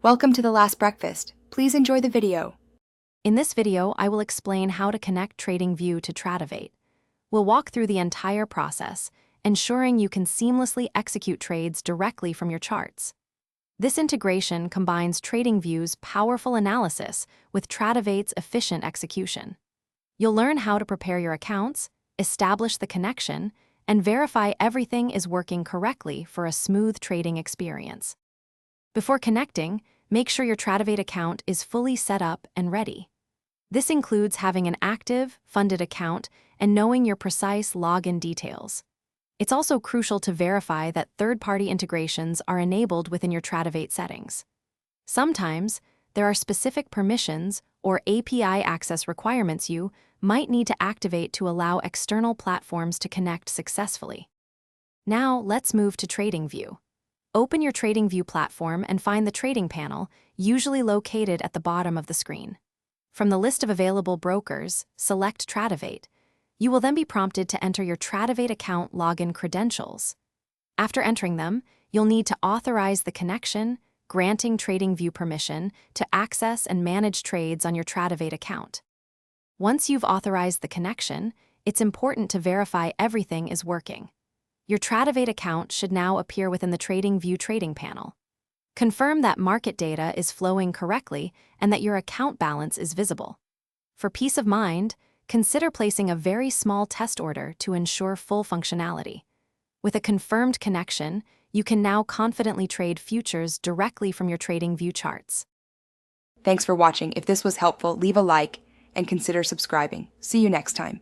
Welcome to The Last Breakfast. Please enjoy the video. In this video, I will explain how to connect TradingView to Tradovate. We'll walk through the entire process, ensuring you can seamlessly execute trades directly from your charts. This integration combines TradingView's powerful analysis with Tradovate's efficient execution. You'll learn how to prepare your accounts, establish the connection, and verify everything is working correctly for a smooth trading experience. Before connecting, make sure your Tradovate account is fully set up and ready. This includes having an active, funded account and knowing your precise login details. It's also crucial to verify that third-party integrations are enabled within your Tradovate settings. Sometimes, there are specific permissions or API access requirements you might need to activate to allow external platforms to connect successfully. Now, let's move to TradingView. Open your TradingView platform and find the trading panel, usually located at the bottom of the screen. From the list of available brokers, select Tradovate. You will then be prompted to enter your Tradovate account login credentials. After entering them, you'll need to authorize the connection, granting TradingView permission to access and manage trades on your Tradovate account. Once you've authorized the connection, it's important to verify everything is working. Your Tradovate account should now appear within the TradingView trading panel. Confirm that market data is flowing correctly and that your account balance is visible. For peace of mind, consider placing a very small test order to ensure full functionality. With a confirmed connection, you can now confidently trade futures directly from your TradingView charts. Thanks for watching. If this was helpful, leave a like and consider subscribing. See you next time.